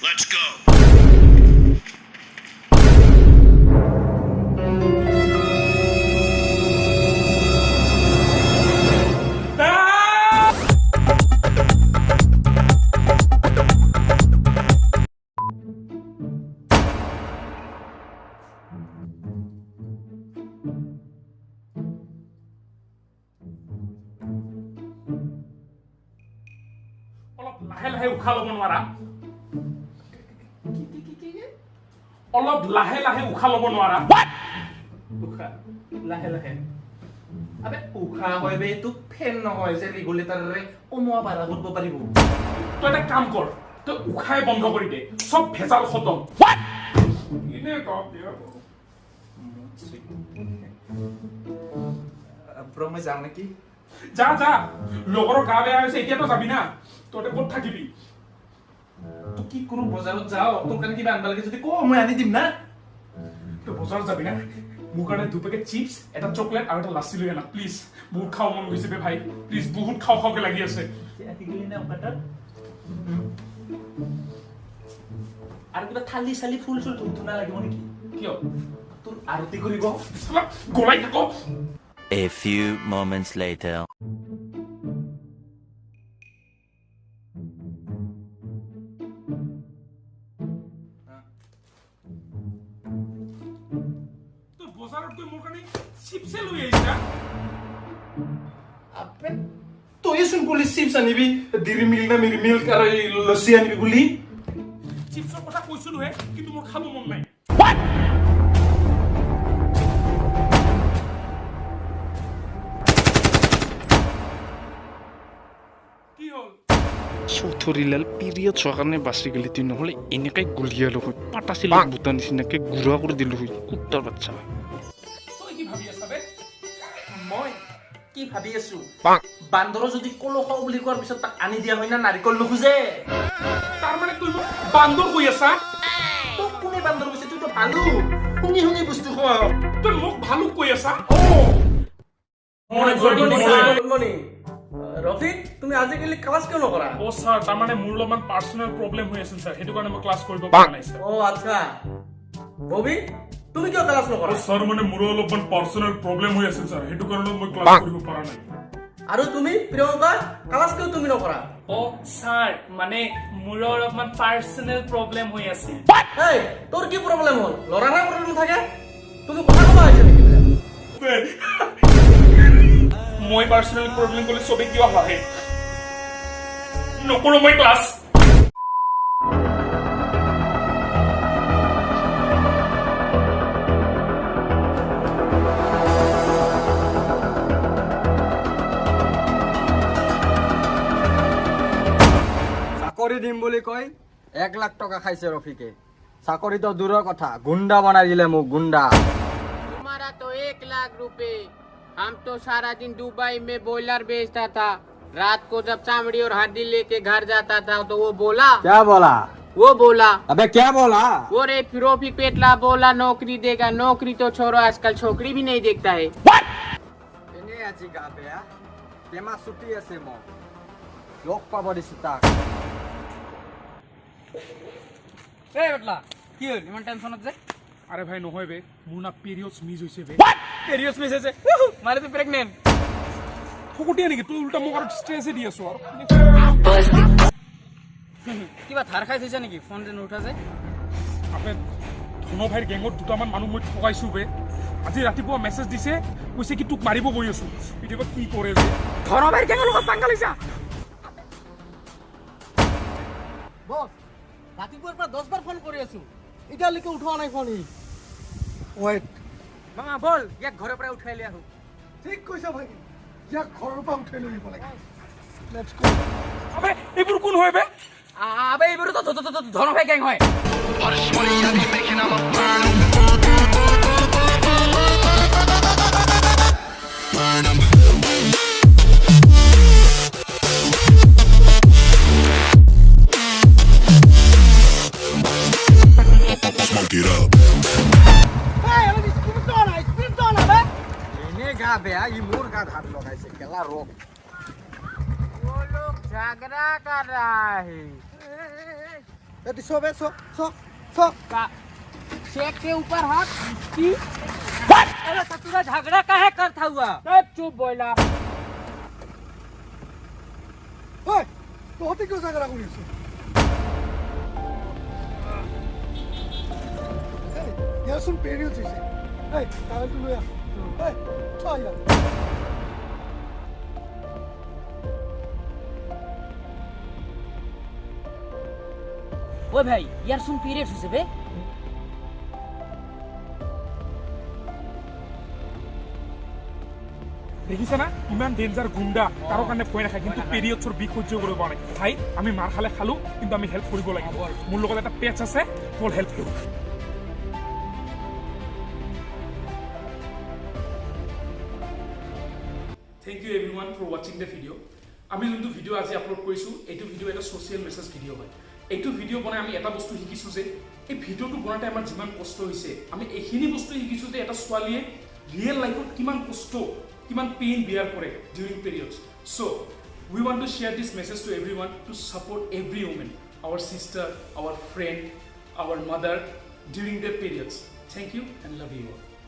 Let's go. লাহে লাহে উশাহ ল'ব নোৱাৰা অলপ লাহে লাহে উশাহ ল'ব নোৱাৰা উশাহ লাহে লাহে আবে উশাহ হয় বে তো ফেন নহয় যে ৰেগুলেটৰে কমোৱা বাঢ়া কৰিব পাৰিব তই এটা কাম কৰ তই উশাহে বন্ধ কৰি দে চব ভেজাল খতম ইনে কম দিয়া ব্ৰ মই যাম নেকি যা যা লগৰৰ গা বেয়া হৈছে এতিয়াতো যাবি না তই ক'ত থাকিবি তো কি কৰো বজাৰত যাও তোৰ কাৰণে কিবা আনবা লাগে যদি ক মই আনি দিম না তই বজাৰত যাবি না মোৰ কাৰণে 2 পেকেট চিপছ এটা চকলেট আৰু এটা লাচ্ছি লৈ আনা প্লিজ বহুত খাও মন গৈছে বে ভাই প্লিজ বহুত খাও খাওকে লাগি আছে আজিকালি না উপাটা আৰু কিবা থালি চালি ফুল চুল ধুনা লাগিব নেকি কিয় তোৰ আৰতি কৰিব গলাই থাকো A few moments later. তই বজাৰত গৈ মোৰ কাৰণে চিপছে লৈ আহিছা আপে তই চোন কলি চিপছ আনিবি দিৰি মিল্ক না মিৰি মিল্ক আৰু লস্যি আনিবি বুলি চিপছৰ কথা কৈছিলোহে কিন্তু মোৰ খাব মন নাই কি হ'ল চৌধুৰীলাল পিৰিয়ড হোৱাৰ কাৰণে বাচি গ'লি তুই নহ'লে এনেকৈ গুলিয়ালো হয় পাতা চিলাক বুটা নিচিনাকৈ গুড়া কৰি দিলোঁ হয় কুত্তাৰ বাচ্চা তই কি ভাবি আছা বে মই কি ভাবি আছো বান্দৰৰ যদি কলো খাও বুলি কোৱাৰ পিছত তাক আনি দিয়া হয় না নাৰিকল নোখোজে তাৰ মানে তুই মোক বান্দৰ কৈ আছা তোক কোনে বান্দৰ কৈছে তুই তো ভালু শুনি শুনি বস্তু খোৱা তই মোক ভালুক কৈ আছা ৰফিক তুমি আজিকালি ক্লাছ কিয় নকৰা ও স্যাৰ তাৰ মানে মোৰ অলপমান পাৰ্সোনাল প্ৰবলেম হৈ আছিল স্যাৰ হেতু কাৰণে মই ক্লাস কৰিব পৰা নাই স্যাৰ অ আচ্ছা ববি তুমি কিয় ক্লাছ নকৰা স্যাৰ মানে মোৰ অলপমান পাৰ্সোনাল প্ৰবলেম হৈ আছিল স্যাৰ হেতু কাৰণে মই ক্লাস কৰিব পৰা নাই আৰু তুমি প্ৰিয়ংকা ক্লাছ কিয় তুমি নকৰা ও স্যাৰ মানে মোৰ অলপমান পাৰ্সোনাল প্ৰবলেম হৈ আছে এই তোৰ কি প্ৰবলেম হ'ল লৰাৰে প্ৰবলেম থাকে তুমি কথা ক'বা হৈছে নেকি মই পাৰ্সোনাল প্ৰবলেম ক'লে সবে কিয় হাঁহে নকৰো মই ক্লাস চাকৰি দিম বুলি কৈ 1 লাখ টকা খাইছে ৰফিকে চাকৰি তো দূৰৰ কথা গুন্ডা বনাই দিলে মোক গুন্ডা तुम्हारा तो 1 लाख रुपए हम तो सारा दिन दुबई में बॉयलर बेचता था रात को जब चामड़ी और हड्डी लेके घर जाता था तो वो बोला क्या बोला अबे क्या बोला वो रे फिरोफी पेटला बोला नौकरी देगा नौकरी तो छोड़ो आजकल छोकरी भी नहीं देखता है এনে আজি গা বেয়া তেমা ছুটি আছে মোক লগ পাব দিছে তাক এই বেটলা কি হ'ল ইমান টেনচনত যে আরে ভাই নহয় বে মোৰ না পিৰিয়ডছ মিস হৈছে বে পেৰিয়ডছ মিছ আছে মানে তুই প্ৰেগনেন্ট ফকুটিয়া নেকি তুই উল্টা মোক আৰু ষ্ট্ৰেছ দি আছো আৰু কিবা ধাৰ খাই থৈছা নেকি ফোন যে নুঠা যে আপে ধন ভাইৰ গেঙত দুটামান মানুহ মই ঠগাইছো বে আজি ৰাতিপুৱা মেছেজ দিছে কৈছে কি তোক মাৰিব গৈ আছো এতিয়া কি কৰে যে ধনবাইৰ গেঙৰ লগত পাঙ্গা লৈছা বস ৰাতিপুৱাৰ পৰা 10 বাৰ ফোন কৰি আছো এতিয়ালৈকে উঠোৱা নাই ফোন ওয়েট মামা বল ইয়াক ঘৰৰ পৰা উঠাই লৈ আহো ঠিক কৈছা ভাই ইয়াক ঘৰৰ পৰা উঠাই লৈ আহিব লাগে লেটস গো আবে এইবোৰ কোন হয় বে আবে এইবোৰ তো ধনবাই গেং হয় এনে গা বেয়া ই মোৰ গাত হাত লগাইছে কেলা ৰোগ वो लोग झगड़ा कर रहा है এ সো বে সো সো সো शेख के ऊपर हाथ की अरे सतुरा झगड़ा काहे करता हुआ चुप बोला ओए तो होते क्यों झगड़ा करिस यार सुन पेरियो से ए कागज तू ले आ ए चल यार ओ भाई यार सुन पीरियड से बे দেখিছে না ইমান ডেঞ্জাৰ গুণ্ডা কাৰো কাৰণে ভয় নাখায় কিন্তু পিৰিয়ডছৰ বিষ সহ্য কৰিব পৰা নাই ভাই আমি মাৰ খালে খালো কিন্তু আমি হেল্প কৰিব লাগিব মোৰ লগত এটা পেচ আছে মোৰ হেল্প কৰিব থ্যাংক ইউ এভৰিৱান ফৰ ৱাচিং দ্য ভিডিঅ' আমি যোনটো ভিডিঅ' আজি আপলোড কৰিছোঁ এইটো ভিডিঅ' এটা ছ'চিয়েল মেছেজ ভিডিঅ' হয় এইটো ভিডিঅ' বনাই আমি এটা বস্তু শিকিছোঁ যে এই ভিডিঅ'টো বনাওঁতে আমাৰ যিমান কষ্ট হৈছে আমি এইখিনি বস্তু শিকিছোঁ যে এটা ছোৱালীয়ে ৰিয়েল লাইফত কিমান কষ্ট কিমান পেইন বিয়াৰ কৰে during periods so' we want to share this message to everyone to support every woman, our sister, our friend, our mother during their periods. Thank you and love you all.